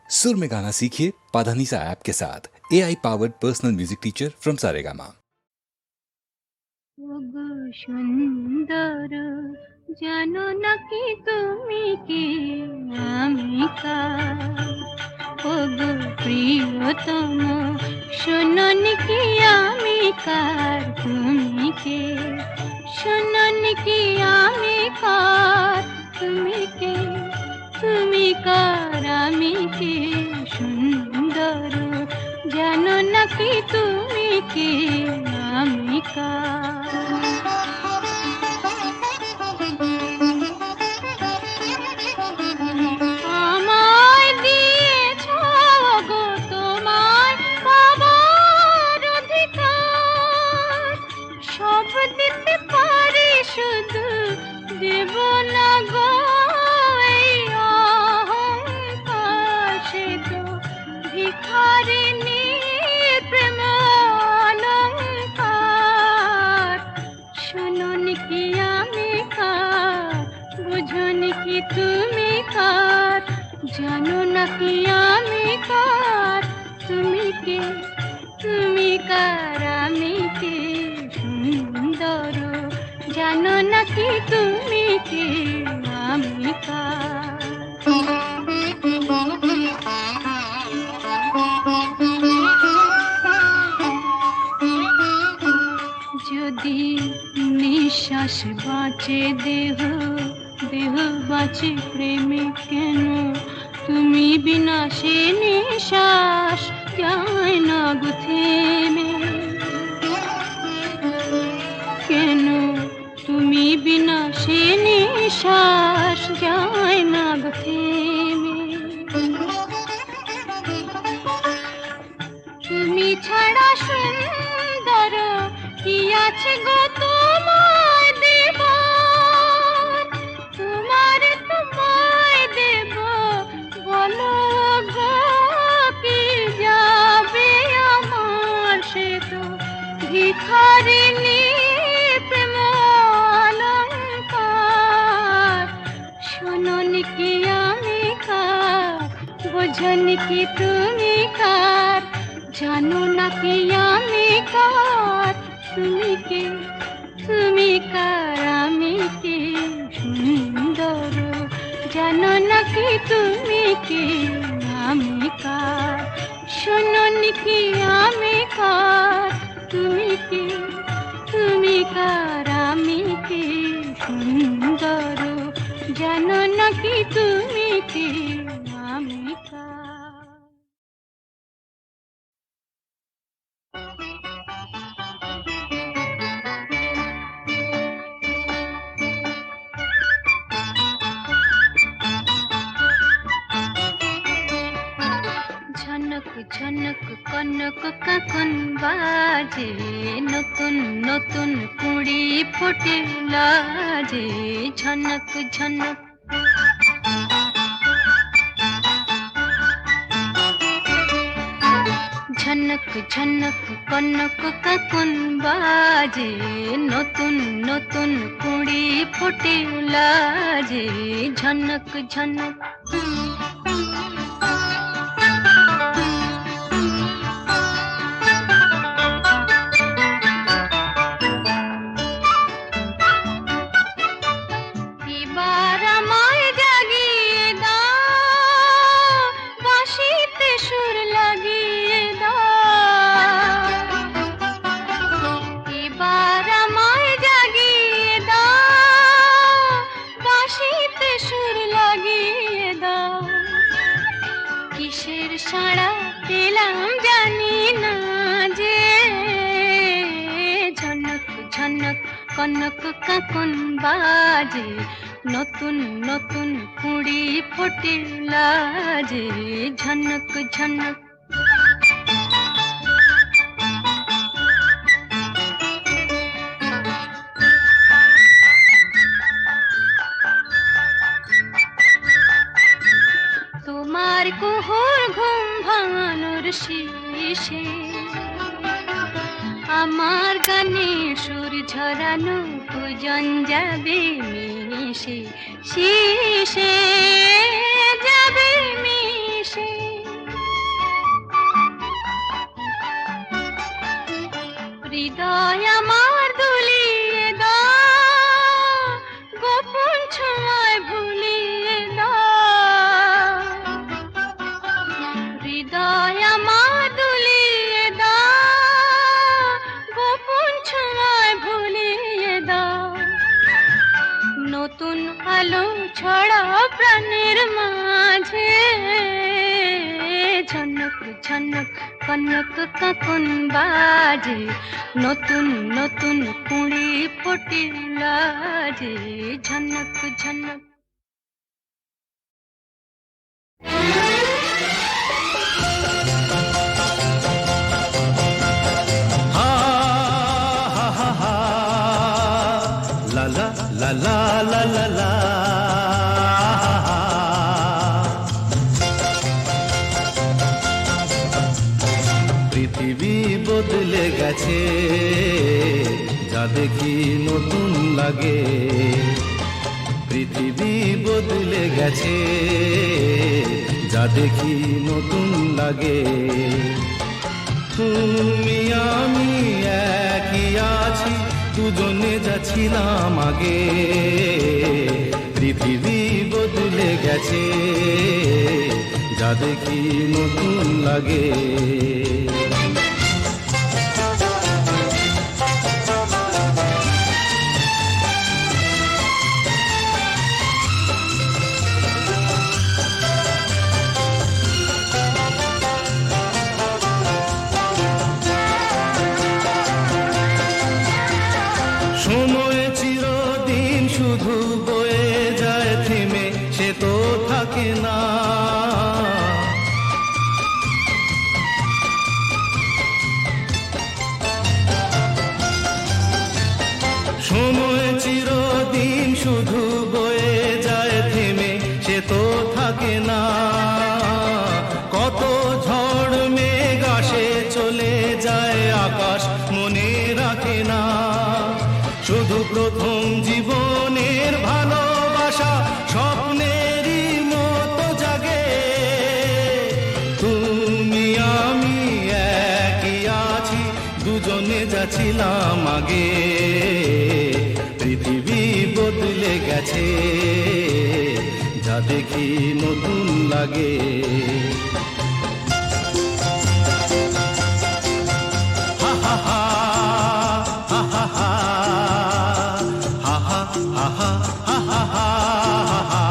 सुर में गाना सीखिए पाधानीसा ऐप के साथ। AI powered personal music teacher from Saregama. সুন্দর জানো নাকি তুমি কে আমি কার, ওগো প্রিয়তম শোনোনি কি আমি কার, তুমি কে শোনোনি কি আমি কার, তুমি কে তুমি কার আমি কে, সুন্দর জানো নাকি তুমি কে আমি কার। আমায় দিয়েছ গো তোমার পাবার অধিকার, সব দিতে পারি শুধু দেব না গো এই অহংকার, সে তো ভিখারিনী প্রেম অলংকার। শোনোনি কি আমি কার, বুঝোনি কি তুমি কার, জানো না কি আমি কার, তুমি কে তুমি কার আমি কে, সুন্দর জানো না কি তুমি কে আমি কার। যদি নিঃশ্বাস বাঁচে দেহ, দেহ বাঁচে প্রেমে কেন, তুমি বিনা সে নিঃশ্বাস যায় না গো থেমে, কেন তুমি বিনা সে নিঃশ্বাস যায় না গো থেমে। তুমি ছাড়া সুন্দর কি আছে গো তোমায় দেব, তোমায় দেব বলো গো কি যাবে আমার, সে তো ভিখারিনী প্রেম অলংকার। শোনোনি কি আমি কার, বোঝোনি কি তুমি কার, জানো না কি আমি কার, তুমি কে তুমি কার আমি কে, সুন্দর জানো না কি তুমি কে আমি কার। শোনোনি কি আমি কার, তুমি কে তুমি কার আমি কে, সুন্দর জানো না কি তুমি কে আমি কার। ঝনক ঝনক কনক কাকন বাজে, নতুন নতুন কুড়ি ফোটে লাজে, ঝনক ঝনক ঝনক ঝনক কনক কাকন বাজে, নতুন নতুন কুড়ি ফোটে লাজে, ঝনক ঝনক। এবার আমায় জাগিয়ে দাও, বাঁশিতে সুর লাগিয়ে দাও, এবার আমায় জাগিয়ে দাও, বাঁশিতে সুর লাগিয়ে দাও। কিসের সাড়া পেলাম জানি না যে, ঝনক ঝনক কনক কাকন বাজে, নতুন নতুন কুড়ি ফোটে লাজে, ঝনক ঝনক। তোমার কুহুর ঘুম ভাঙানোর শেষে, আমার গানে সুর ঝরানো পূজন যাবে মিশে, শেষে যাবে মিশে। হৃদয় আমার দুলিয়ে দাও, গোপন ছোঁয়ায় ভুলিয়ে দাও। হৃদয় আমার দুলিয়ে দাও, গোপন ছোঁয়ায় ভুলিয়ে দাও। নতুন আলো ছড়া প্রাণের মাঝে, ঝনক ঝনক কনক কাকন বাজে, নতুন নতুন কুঁড়ি ফুটিল যে, Jhanak Jhanak. La la la la la, পৃথিবী বদলে গেছে, যা দেখি নতুন লাগে। পৃথিবী বদলে গেছে, যা দেখি নতুন লাগে। তুমি আমি একই আছি, দুজনে যাচ্ছিলাম আগে। পৃথিবী বদলে গেছে, যা দেখি নতুন লাগে। সময় চিরদিন শুধু বয়ে যায় থেমে, সে তো থাকে না। সময় চিরদিন শুধু বয়ে যায় থেমে, সে তো থাকে না। কত ঝড় মেঘ আসে চলে যায়, আকাশ মনে রাখে না। শুধু প্রথম জীবনের ভালোবাসা স্বপ্নেরই মতো জাগে। তুমি আমি একই আছি, দুজনে যাচ্ছিলাম আগে। পৃথিবী বদলে গেছে, যা দেখি নতুন লাগে। হা হা হা হা হা হা, ha ha ha ha ha ha ha.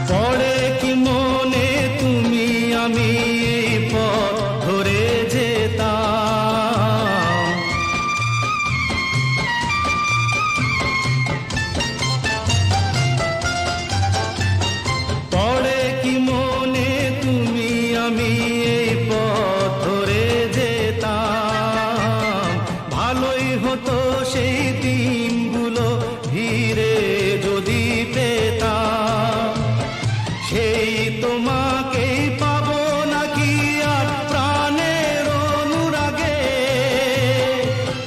পড়ে কি মনে তুমি আমি এই পথ ধরে যেতাম। পড়ে কি মনে তুমি আমি এই পথ ধরে যেতাম। ভালোই হতো সেই দিনগুলো ধীরে যদি পেতাম। সেই তোমাকেই পাবো নাকি আর প্রাণের অনুরাগে।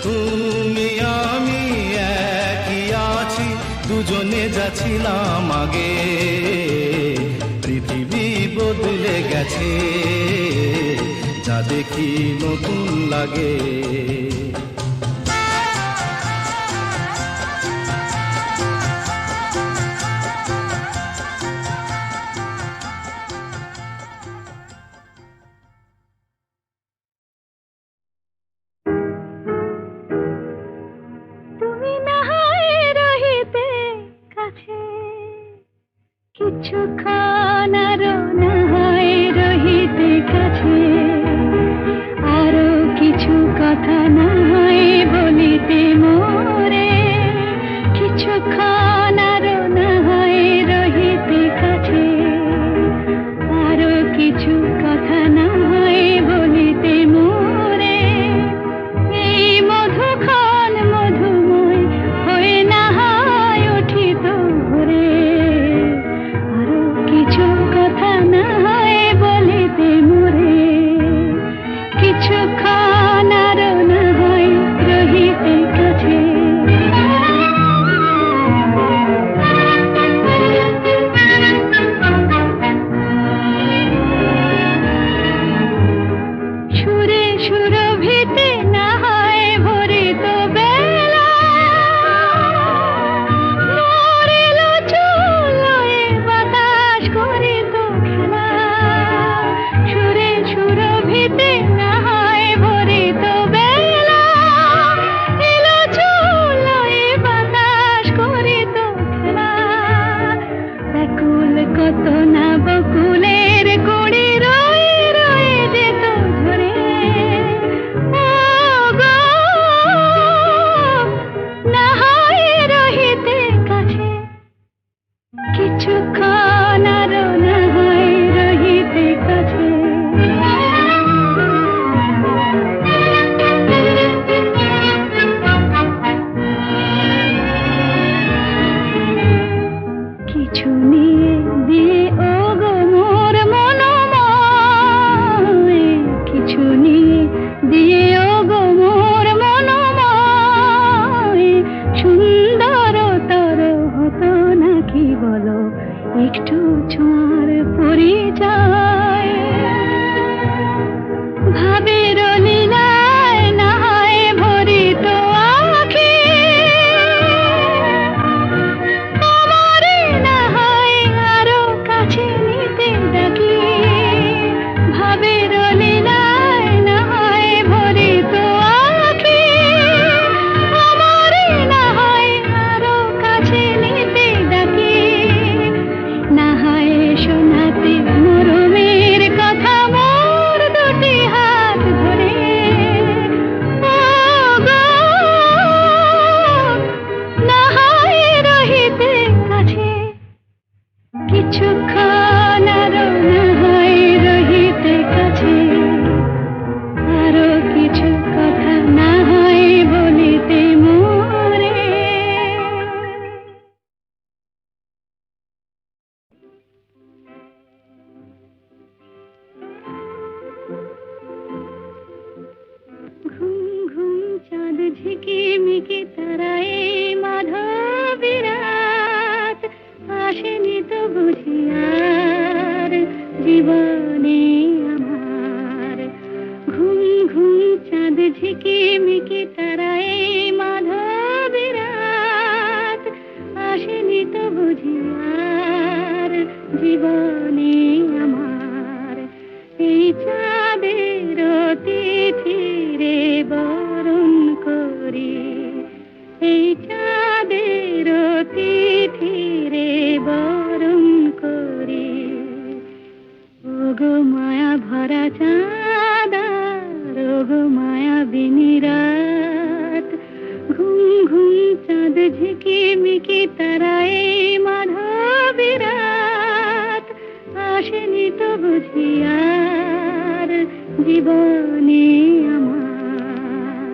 তুমি আমি একই আছি, দুজনে যাচ্ছিলাম আগে। পৃথিবী বদলে গেছে, যা দেখি নতুন লাগে। তুমি না হয় রহিতে কাছে, কিছুক্ষণ আরো না হয় রহিতে কাছে। আরো কিছু কথা না হয় বলিতে মোরে, কিছুক্ষণ আরো না হয় রহিতে কাছে। আরো কিছু কথা না হয় বলিতে মোরে, এই মধুক্ষণ মধুময় হয়ে না হয় উঠিত ভোরে। আরো কিছু কথা না হয় বলিতে মোরে, কিছুক্ষণ আরো না হয় সুরভিতে না হয় ভরিত বেলা মরিল চুলোয় বাতাস করিত খেলা সুরে সুরভিতে না হয় ভরিত বেলা এলো চুলোয় বাতাস করিত খেলা ব্যাকুল কত না বকুলের কুড়ি রয়ে রয়ে যেত ঝরে ও গো না হয় রহিতে কাছে কিছুক্ষণ আরো না হয় রহিতে কাছে কিছু নিয়ে দিয়ে ও গো মোর মনোময় কিছু নিয়ে দিয়ে ও গো মোর মনোময় সুন্দর তর হতো নাকি বলো একটু ছোঁয়ার পরিচয় ভাবের লীলায় না হয় ভরিত আঁখি আমারে না হয় আরো কাছে নিতে ডাকি ভাবের লীলায় না হয় ভরিত আঁখি আমারে না হয় আরো কাছে নিতে ডাকি না হয় শোনাতে মরমের কথা মোর দুটি হাত ধরে ও গো না হয় রহিতে কাছে কিছুক্ষণ আরো না হয় রহিতে কাছে আরো কিছু কথা না হয় বলিতে মোরে ঘুম ঘুম চাঁদ ঝিকিমিকি তারায় মাধবী রাত আসেনি তো বুঝি আর জীবনে আমার ঘুম ঘুম চাঁদ ঝিকিমিকি তারায় মাধবী রাত আসেনি তো বুঝি আর জীবনে আমার এই চাঁদের তিথিরে বরণ করি এই চাঁদের তিথিরে বরণ করি ওগো মায়া ভরা চাঁদা ওগো মায়া বিনি রাত ঘুম ঘুম চাঁদ ঝিকিমিকি তারায় মাধবী রাত আসেনি তো বুঝি আর জীবনে আমার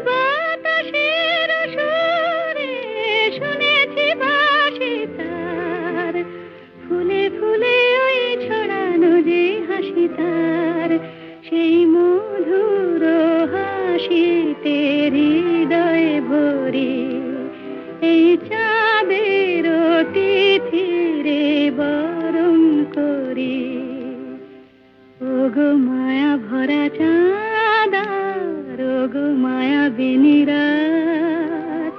বাতাসের সুরে শুনেছি বাঁশি তার ফুলে ফুলে ওই ছড়ানো যে হাসি তার সেই মধুর হাসিতে হৃদয় ভরে এই চাঁদের তিথিরে বরণ করি ওগো মায়া ভরা চাঁদা ওগো মায়া বিনি রাত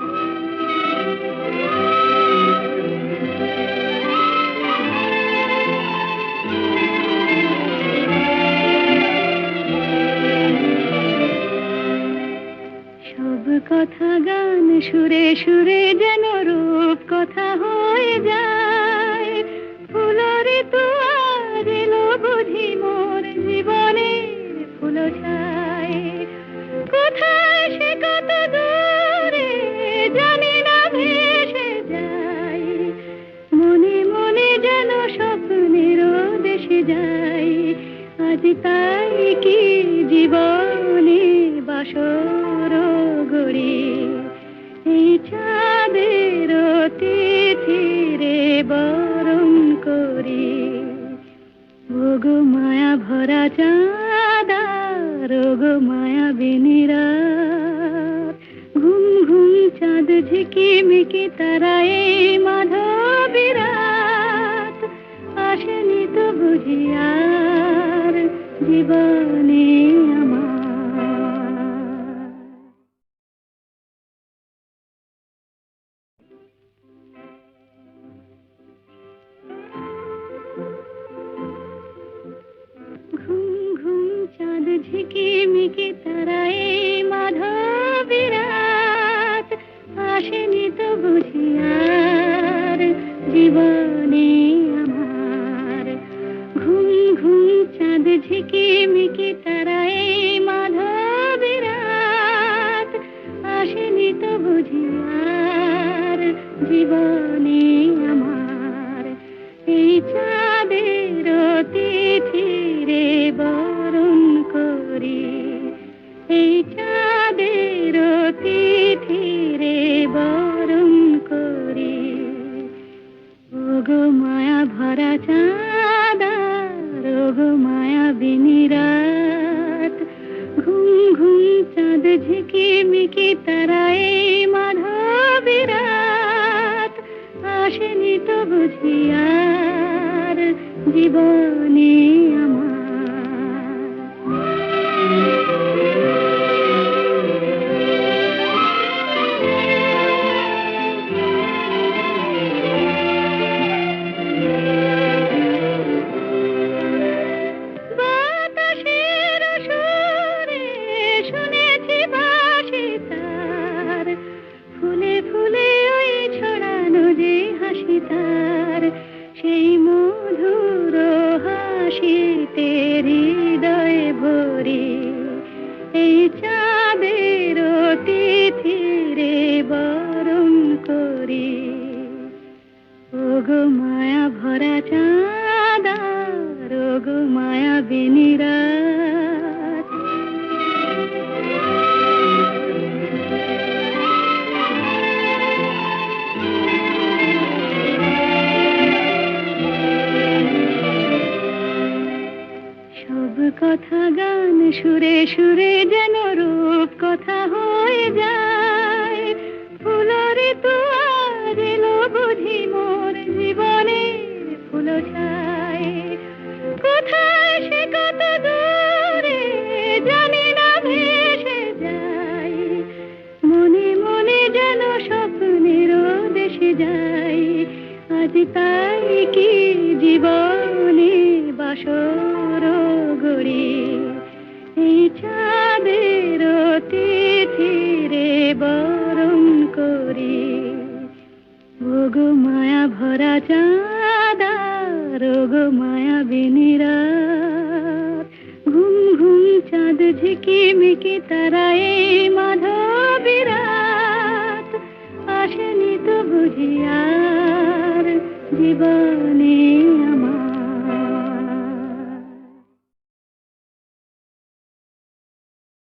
সব কথা গান সুরে সুরে যেন রূপ কথা হয়ে যায় ফুলরে তো আজ এলো বুঝি মোর জীবনের ফুল ছায় কোথায় সে কত দূরে জানি না ভেসে যায় মনে মনে যেন স্বপ্নের দেশে যায় আজ তাই কি জীবনে বাসর গড়ি এই চাঁদের তিথিরে বরণ করি ওগো মায়া ভরা চাঁদা ওগো মায়া বিনি রাত ঝিকিমিকি তারায় মাধবী রাত আসেনি তো বুঝি আর জীবনে আমার। ঘুম ঘুম চাঁদ ঝিকিমিকি তারায় মাধবী রাত আসেনি তো বুঝি আর জীবনে আমার। ঘুম ঘুম চাঁদ ঝিকিমিকি তারায় মাধবী রাত আসেনি তো বুঝি আর জীবনে আমার। এই চাঁদের তিথিরে বরণ করি, এই চাঁদের তিথিরে বরণ করি। ওগো মায়া ভরা চাঁদার, ওগো মায়া বিনি রাত। ঘুম ঘুম চাঁদ ঝিকিমিকি তারায় মাধবী রাত আসেনি তো বুঝি আর জীবনে আমার। বাতাসের সুরে শুনেছি বাঁশি তার, ফুলে ফুলে ওই ছড়ানো যে হাসি তার। সেই মধুর হাসিতে হৃদয় ভরি, এই চাঁদের তিথিরে বরণ করি। ওগো মায়া ভরা চাঁদার, ওগো মায়া বিনি রাত। সব কথা গান সুরে সুরে যেন রূপ কথা হয়ে যায়। ফুলরে তো আজ এলো বুঝি মোর জীবনে ফুল ছায়। কোথায় সে কত দূরে জানি না ভেসে যায়। মনে মনে যেন স্বপ্নের দেশে যাই। আজ তাই কি জীবনে বাসর গড়ি, এই চাঁদের তিথিরে বরণ করি। ওগো মায়া ভরা চাঁদার, ওগো মায়া বিনি রাত। ঘুম ঘুম চাঁদ ঝিকিমিকি তারায় মাধবী রাত আসেনি তো বুঝি আর জীবনে